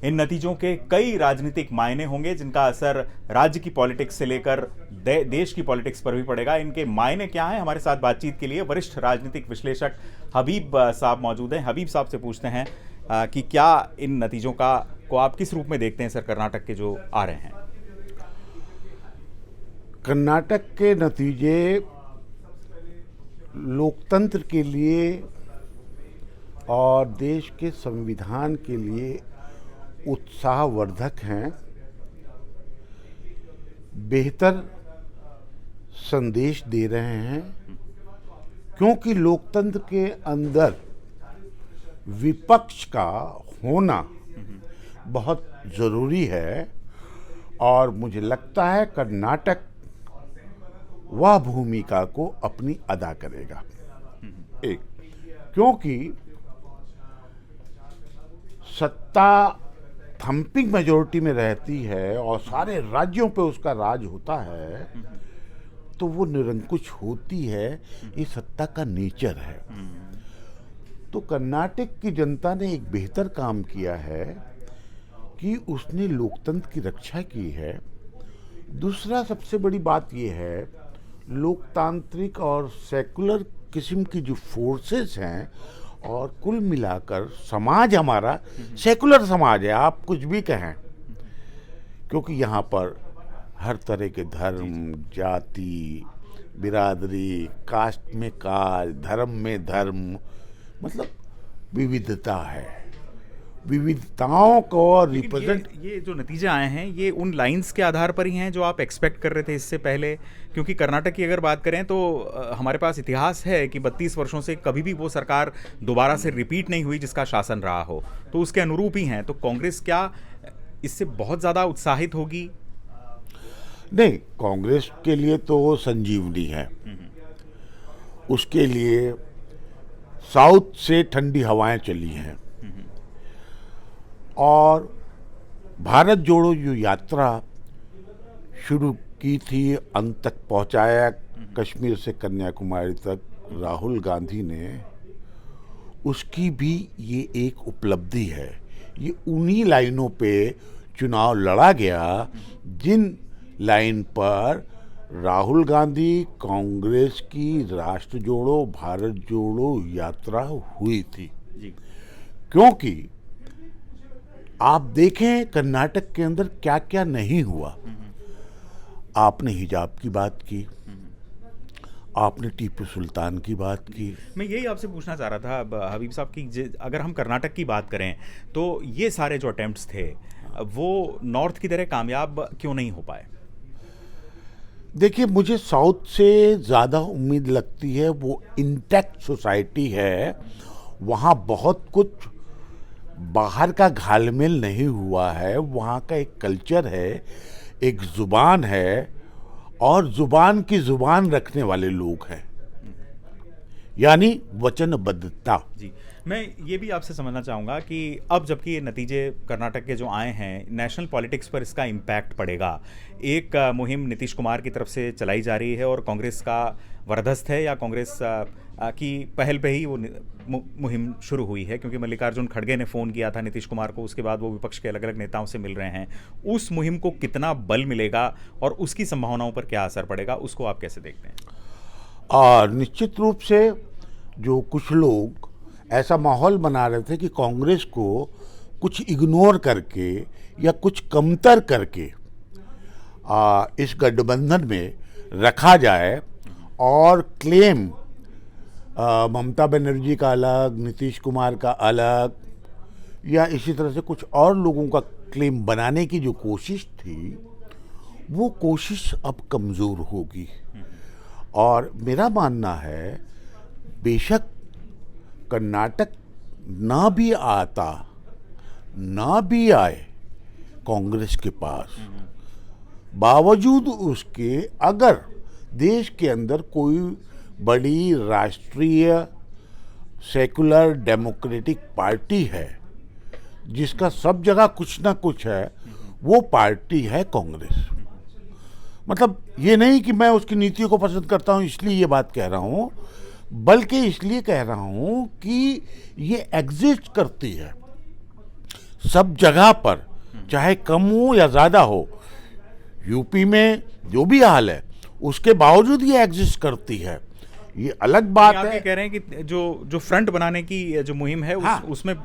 इन नतीजों के कई राजनीतिक मायने होंगे जिनका असर राज्य की पॉलिटिक्स से लेकर देश की पॉलिटिक्स पर भी पड़ेगा। इनके मायने क्या हैं, हमारे साथ बातचीत के लिए वरिष्ठ राजनीतिक विश्लेषक हबीब साहब मौजूद हैं। हबीब साहब से पूछते हैं कि क्या इन नतीजों को आप किस रूप में देखते हैं सर, कर्नाटक के जो आ रहे हैं। कर्नाटक के नतीजे लोकतंत्र के लिए और देश के संविधान के लिए उत्साहवर्धक हैं, बेहतर संदेश दे रहे हैं, क्योंकि लोकतंत्र के अंदर विपक्ष का होना बहुत ज़रूरी है। और मुझे लगता है कर्नाटक वह भूमिका को अपनी अदा करेगा। एक, क्योंकि सत्ता थंपिंग मेजोरिटी में रहती है और सारे राज्यों पे उसका राज होता है, तो वो निरंकुश होती है। ये सत्ता का नेचर है। तो कर्नाटक की जनता ने एक बेहतर काम किया है कि उसने लोकतंत्र की रक्षा की है। दूसरा सबसे बड़ी बात ये है, लोकतांत्रिक और सेकुलर किस्म की जो फोर्सेस हैं, और कुल मिलाकर समाज हमारा सेकुलर समाज है, आप कुछ भी कहें, क्योंकि यहाँ पर हर तरह के धर्म, जाति, बिरादरी, कास्ट में कास्ट, धर्म में धर्म, मतलब विविधता है। विविधताओं को रिप्रेजेंट ये जो नतीजे आए हैं ये उन लाइंस के आधार पर ही हैं जो आप एक्सपेक्ट कर रहे थे इससे पहले, क्योंकि कर्नाटक की अगर बात करें तो हमारे पास इतिहास है कि 32 वर्षों से कभी भी वो सरकार दोबारा से रिपीट नहीं हुई जिसका शासन रहा हो, तो उसके अनुरूप ही हैं। तो कांग्रेस क्या इससे बहुत ज़्यादा उत्साहित होगी? नहीं, कांग्रेस के लिए तो संजीवनी है। उसके लिए साउथ से ठंडी हवाएं चली हैं, और भारत जोड़ो जो यात्रा शुरू की थी, अंत तक पहुंचाया कश्मीर से कन्याकुमारी तक राहुल गांधी ने, उसकी भी ये एक उपलब्धि है। ये उन्हीं लाइनों पे चुनाव लड़ा गया जिन लाइन पर राहुल गांधी कांग्रेस की राष्ट्र जोड़ो भारत जोड़ो यात्रा हुई थी। क्योंकि आप देखें कर्नाटक के अंदर क्या क्या नहीं हुआ। आपने हिजाब की बात की, आपने टीपू सुल्तान की बात की। मैं यही आपसे पूछना चाह रहा था हबीब साहब कि अगर हम कर्नाटक की बात करें तो ये सारे जो अटेम्प्ट्स थे वो नॉर्थ की तरह कामयाब क्यों नहीं हो पाए? देखिए, मुझे साउथ से ज़्यादा उम्मीद लगती है। वो इंटैक्ट सोसाइटी है, वहाँ बहुत कुछ बाहर का घालमेल नहीं हुआ है। वहाँ का एक कल्चर है, एक ज़ुबान है, और ज़ुबान की ज़ुबान रखने वाले लोग हैं, यानी वचनबद्धता। जी, मैं ये भी आपसे समझना चाहूँगा कि अब जबकि ये नतीजे कर्नाटक के जो आए हैं, नेशनल पॉलिटिक्स पर इसका इम्पैक्ट पड़ेगा। एक मुहिम नीतीश कुमार की तरफ से चलाई जा रही है और कांग्रेस का वरदस्त है, या कांग्रेस की पहल पे ही वो मुहिम शुरू हुई है, क्योंकि मल्लिकार्जुन खड़गे ने फ़ोन किया था नीतीश कुमार को, उसके बाद वो विपक्ष के अलग अलग नेताओं से मिल रहे हैं। उस मुहिम को कितना बल मिलेगा और उसकी संभावनाओं पर क्या असर पड़ेगा, उसको आप कैसे देखते हैं? और निश्चित रूप से जो कुछ लोग ऐसा माहौल बना रहे थे कि कांग्रेस को कुछ इग्नोर करके या कुछ कमतर करके इस गठबंधन में रखा जाए, और क्लेम ममता बनर्जी का अलग, नीतीश कुमार का अलग, या इसी तरह से कुछ और लोगों का क्लेम बनाने की जो कोशिश थी, वो कोशिश अब कमज़ोर होगी। और मेरा मानना है, बेशक कर्नाटक ना भी आता, ना भी आए कांग्रेस के पास, बावजूद उसके अगर देश के अंदर कोई बड़ी राष्ट्रीय सेकुलर डेमोक्रेटिक पार्टी है जिसका सब जगह कुछ ना कुछ है, वो पार्टी है कांग्रेस। मतलब ये नहीं कि मैं उसकी नीतियों को पसंद करता हूँ इसलिए ये बात कह रहा हूँ, बल्कि इसलिए कह रहा हूँ कि ये एग्जिस्ट करती है। सब जगह पर, चाहे कम हो या ज़्यादा हो, यूपी में जो भी हाल है उसके बावजूद ये एग्जिस्ट करती है, ये अलग बात आप है। ये कह रहे हैं कि जो फ्रंट बनाने की जो मुहिम है हाँ। उसमें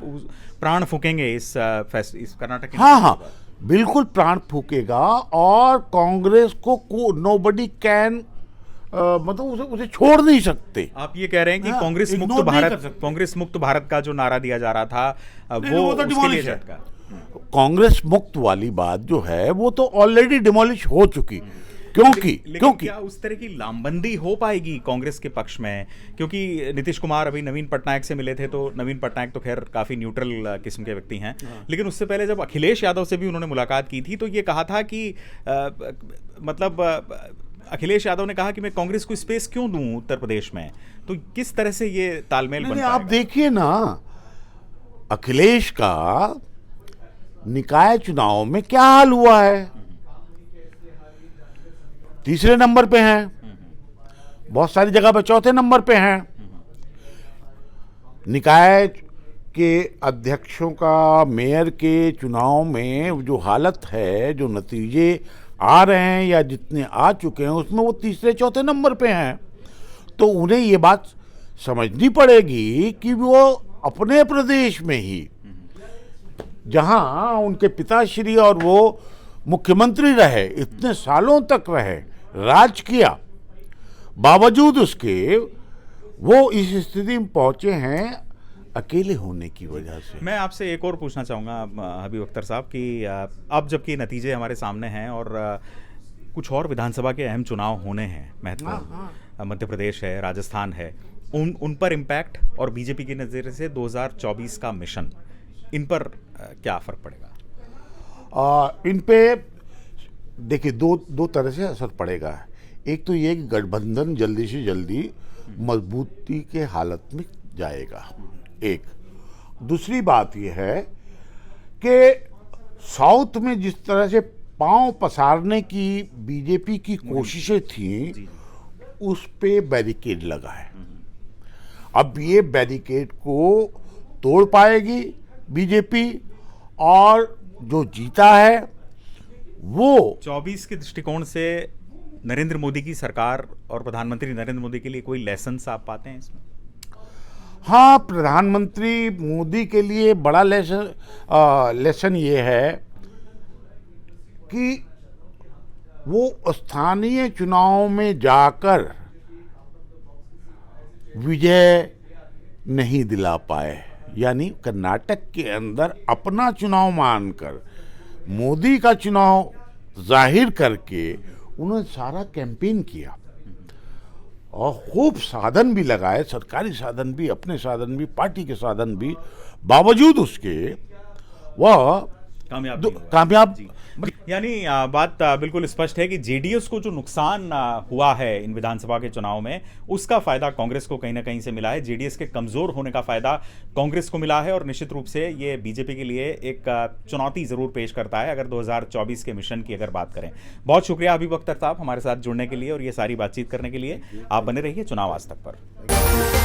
प्राण फूकेंगे इस कर्नाटक के। हाँ हाँ, बिल्कुल प्राण फूकेगा, और कांग्रेस को नोबडी कैन, मतलब उसे छोड़ नहीं सकते। आप ये कह रहे हैं कि हाँ, कांग्रेस मुक्त ignore नहीं कर भारत, सकते। कांग्रेस मुक्त भारत का जो नारा दिया जा रहा था नहीं, वो वो तो उसके demolish लिए है। झटका। कांग्रेस मुक्त वाली बात जो है वो तो ऑलरेडी डिमोलिश हो चुकी, क्योंकि लेकिन क्या उस तरह की लामबंदी हो पाएगी कांग्रेस के पक्ष में? क्योंकि नीतीश कुमार अभी नवीन पटनायक से मिले थे, तो नवीन पटनायक तो खैर काफी न्यूट्रल किस्म के व्यक्ति हैं, लेकिन उससे पहले जब अखिलेश यादव से भी उन्होंने मुलाकात की थी तो ये कहा था कि मतलब अखिलेश यादव ने कहा कि मैं कांग्रेस को स्पेस क्यों दूं उत्तर प्रदेश में। तो किस तरह से ये तालमेल बन नहीं, आप पाएगा? देखिए ना, अखिलेश का निकाय चुनाव में क्या हाल हुआ है, तीसरे नंबर पे हैं, बहुत सारी जगह पे चौथे नंबर पे हैं। निकाय के अध्यक्षों का मेयर के चुनाव में जो हालत है, जो नतीजे आ रहे हैं या जितने आ चुके हैं, उसमें वो तीसरे चौथे नंबर पे हैं। तो उन्हें ये बात समझनी पड़ेगी कि वो अपने प्रदेश में ही, जहां उनके पिताश्री और वो मुख्यमंत्री रहे, इतने सालों तक रहे, राज किया, बावजूद उसके वो इस स्थिति में पहुंचे हैं अकेले होने की वजह से। मैं आपसे एक और पूछना चाहूँगा हबीब अख्तर साहब कि अब जबकि नतीजे हमारे सामने हैं और कुछ और विधानसभा के अहम चुनाव होने हैं महत्वपूर्ण, मध्य प्रदेश है, राजस्थान है, उन पर इम्पैक्ट और बीजेपी के नज़रिए से 2024 का मिशन, इन पर क्या फ़र्क पड़ेगा? इन पे देखिए दो तरह से असर पड़ेगा। एक तो ये कि गठबंधन जल्दी से जल्दी मजबूती के हालत में जाएगा, एक। दूसरी बात यह है कि साउथ में जिस तरह से पांव पसारने की बीजेपी की कोशिशें थीं, उस पे बैरिकेड लगा है। अब ये बैरिकेड को तोड़ पाएगी बीजेपी, और जो जीता है वो 24 के दृष्टिकोण से नरेंद्र मोदी की सरकार और प्रधानमंत्री नरेंद्र मोदी के लिए कोई लेसन्स आप पाते हैं इसमें? हाँ, प्रधानमंत्री मोदी के लिए बड़ा लेसन ये है कि वो स्थानीय चुनाव में जाकर विजय नहीं दिला पाए, यानी कर्नाटक के अंदर अपना चुनाव मानकर, मोदी का चुनाव जाहिर करके उन्होंने सारा कैंपेन किया और खूब साधन भी लगाए, सरकारी साधन भी, अपने साधन भी, पार्टी के साधन भी, बावजूद उसके वह कामयाब। यानी बात बिल्कुल स्पष्ट है कि जेडीएस को जो नुकसान हुआ है इन विधानसभा के चुनाव में, उसका फायदा कांग्रेस को कहीं ना कहीं से मिला है। जेडीएस के कमजोर होने का फायदा कांग्रेस को मिला है, और निश्चित रूप से ये बीजेपी के लिए एक चुनौती जरूर पेश करता है अगर 2024 के मिशन की अगर बात करें। बहुत शुक्रिया हबीब अख्तर साहब हमारे साथ जुड़ने के लिए और ये सारी बातचीत करने के लिए। आप बने रहिए चुनाव आज तक पर।